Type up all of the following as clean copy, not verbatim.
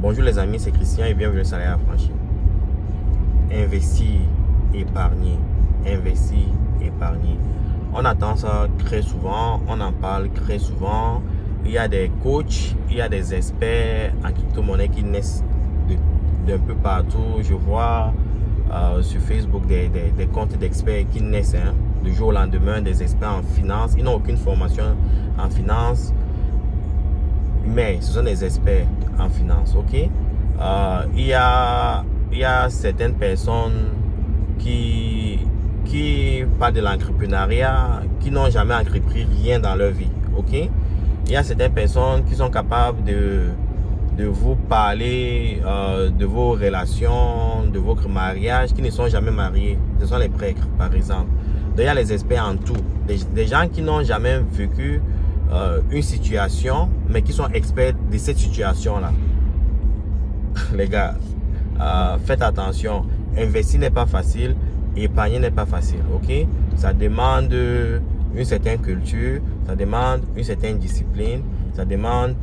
Bonjour les amis, c'est Christian et bienvenue sur Salaire Affranchi. Investir, épargner, investir, épargner. On attend ça très souvent, on en parle très souvent. Il y a des coachs, il y a des experts en crypto-monnaie qui naissent d'un peu partout. Je vois sur Facebook des comptes d'experts qui naissent du jour au lendemain, des experts en finance. Ils n'ont aucune formation en finance, mais ce sont des experts en finance, ok? Il y a certaines personnes qui parlent de l'entrepreneuriat, qui n'ont jamais entrepris rien dans leur vie, ok? Il y a certaines personnes qui sont capables de vous parler de vos relations, de votre mariage, qui ne sont jamais mariés. Ce sont les prêtres, par exemple. Donc, il y a les experts en tout. Des gens qui n'ont jamais vécu une situation, mais qui sont experts de cette situation-là. Les gars, faites attention. Investir n'est pas facile, épargner n'est pas facile, ok? Ça demande une certaine culture, ça demande une certaine discipline, ça demande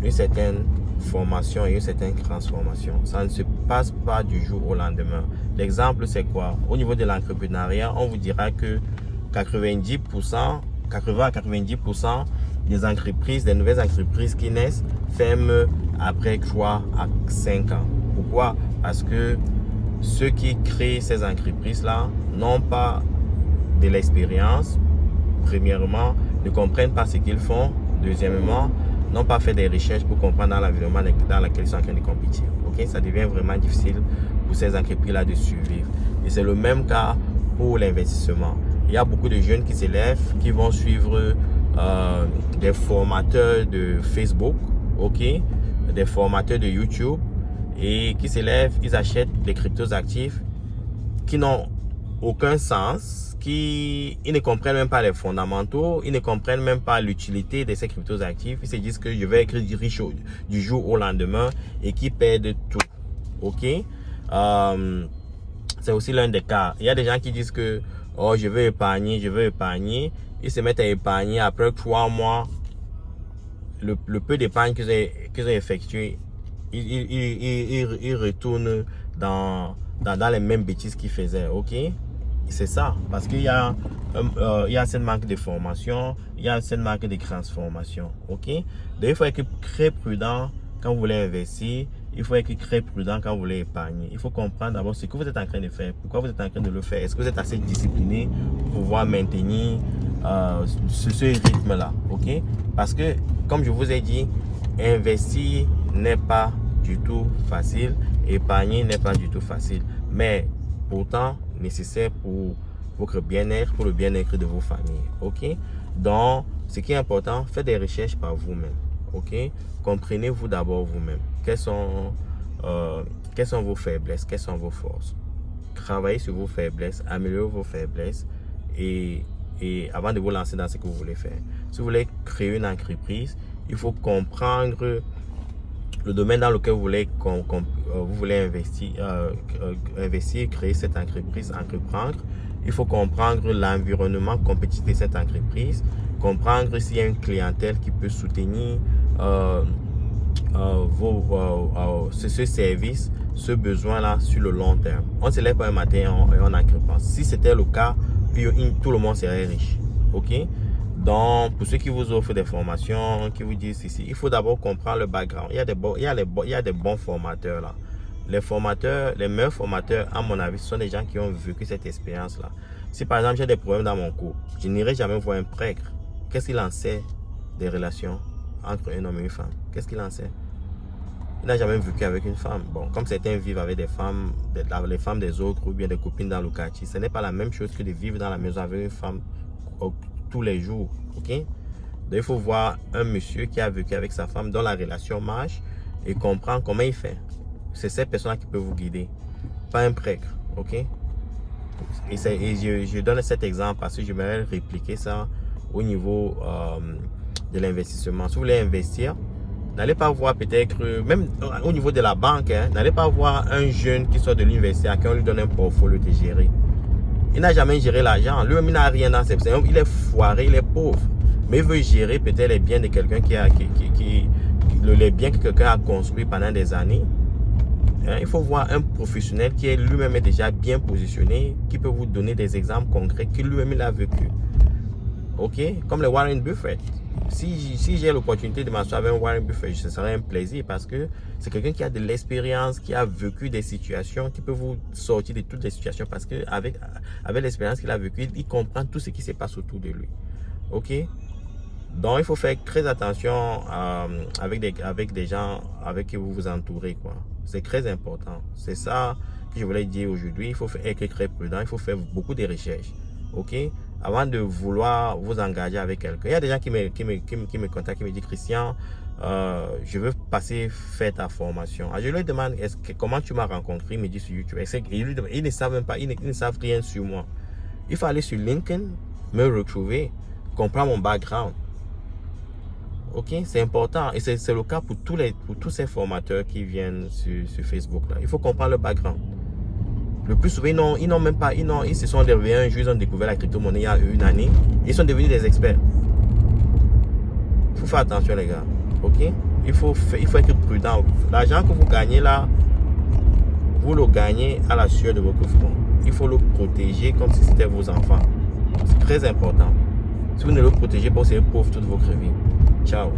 une certaine formation et une certaine transformation. Ça ne se passe pas du jour au lendemain. L'exemple, c'est quoi? Au niveau de l'entrepreneuriat, on vous dira que 80 à 90% des entreprises, des nouvelles entreprises qui naissent, ferment après 3 à 5 ans. Pourquoi? Parce que ceux qui créent ces entreprises-là n'ont pas de l'expérience. Premièrement, ne comprennent pas ce qu'ils font. Deuxièmement, n'ont pas fait des recherches pour comprendre dans l'environnement dans lequel ils sont en train de compétir. Okay? Ça devient vraiment difficile pour ces entreprises-là de survivre. Et c'est le même cas pour l'investissement. Il y a beaucoup de jeunes qui s'élèvent, qui vont suivre des formateurs de Facebook, ok, des formateurs de YouTube, et qui s'élèvent, ils achètent des cryptos actifs qui n'ont aucun sens, ils ne comprennent même pas les fondamentaux, ils ne comprennent même pas l'utilité de ces cryptos actifs. Ils se disent que je vais être riche du jour au lendemain et qui perdent tout, ok. C'est aussi l'un des cas. Il y a des gens qui disent que oh, je veux épargner. Ils se mettent à épargner. Après 3 mois, le peu d'épargne qu'ils ont effectué, ils retournent dans les mêmes bêtises qu'ils faisaient. Ok? C'est ça. Parce qu'il y a cette manque de formation, il y a cette manque de transformation. Ok? Donc il faut être très prudent quand vous voulez investir. Il faut être très prudent quand vous voulez épargner. Il faut comprendre d'abord ce que vous êtes en train de faire. Pourquoi vous êtes en train de le faire? Est-ce que vous êtes assez discipliné pour pouvoir maintenir ce rythme-là? Ok? Parce que, comme je vous ai dit, investir n'est pas du tout facile. Épargner n'est pas du tout facile. Mais pourtant, nécessaire pour votre bien-être, pour le bien-être de vos familles. Ok? Donc, ce qui est important, faites des recherches par vous-même. Ok? Comprenez-vous d'abord vous-même. Quelles sont vos faiblesses? Quelles sont vos forces? Travaillez sur vos faiblesses, améliorez vos faiblesses et avant de vous lancer dans ce que vous voulez faire. Si vous voulez créer une entreprise, il faut comprendre le domaine dans lequel vous voulez investir, créer cette entreprise, entreprendre. Il faut comprendre l'environnement compétitif de cette entreprise, comprendre s'il y a une clientèle qui peut soutenir ce service, ce besoin-là sur le long terme. On se lève pas un matin et on entreprend. Si c'était le cas, tout le monde serait riche. Ok? Donc, pour ceux qui vous offrent des formations, qui vous disent ici, il faut d'abord comprendre le background. Il y a des bons formateurs là. Les meilleurs formateurs, à mon avis, ce sont des gens qui ont vécu cette expérience-là. Si par exemple j'ai des problèmes dans mon cours, je n'irai jamais voir un prêtre. Qu'est-ce qu'il en sait des relations entre un homme et une femme? Qu'est-ce qu'il en sait? Il n'a jamais vécu avec une femme. Bon, comme certains vivent avec des femmes, les femmes des autres ou bien des copines dans le quartier, ce n'est pas la même chose que de vivre dans la maison avec une femme tous les jours. Ok? Donc il faut voir un monsieur qui a vécu avec sa femme, dont la relation marche, et comprendre comment il fait. C'est cette personne qui peut vous guider, pas un prêtre. Ok? Et je donne cet exemple parce que je vais répliquer ça au niveau de l'investissement. Si vous voulez investir, n'allez pas voir peut-être, même au niveau de la banque, n'allez pas voir un jeune qui sort de l'université à qui on lui donne un portfolio de gérer. Il n'a jamais géré l'argent. Lui-même, il n'a rien dans ses poches. Il est foiré, il est pauvre. Mais il veut gérer peut-être les biens de quelqu'un les biens que quelqu'un a construits pendant des années, hein, il faut voir un professionnel qui est lui-même déjà bien positionné, qui peut vous donner des exemples concrets, qui lui-même il a vécu. Ok? Comme le Warren Buffett. Si j'ai l'opportunité de m'asseoir avec un Warren Buffett, ce serait un plaisir parce que c'est quelqu'un qui a de l'expérience, qui a vécu des situations, qui peut vous sortir de toutes les situations parce que avec l'expérience qu'il a vécue, il comprend tout ce qui se passe autour de lui. Ok? Donc, il faut faire très attention avec des gens avec qui vous vous entourez, quoi. C'est très important. C'est ça que je voulais dire aujourd'hui. Il faut être très prudent. Il faut faire beaucoup de recherches. Ok? Avant de vouloir vous engager avec quelqu'un. Il y a des gens qui me contactent, qui me disent, Christian, je veux faire ta formation. Alors, je lui demande, comment tu m'as rencontré? Il me dit sur YouTube. Ils ne savent même pas, ils ne savent rien sur moi. Il faut aller sur LinkedIn, me retrouver, comprendre mon background. Ok, c'est important et c'est le cas pour tous ces formateurs qui viennent sur Facebook là. Il faut comprendre le background. Le plus souvent, ils n'ont même pas, ils se sont réveillés un jour, ils ont découvert la crypto-monnaie il y a une année. Ils sont devenus des experts. Il faut faire attention les gars. Ok, il faut être prudent. L'argent que vous gagnez là, vous le gagnez à la sueur de votre front. Il faut le protéger comme si c'était vos enfants. C'est très important. Si vous ne le protégez pas, vous serez pauvre toute votre vie. Ciao.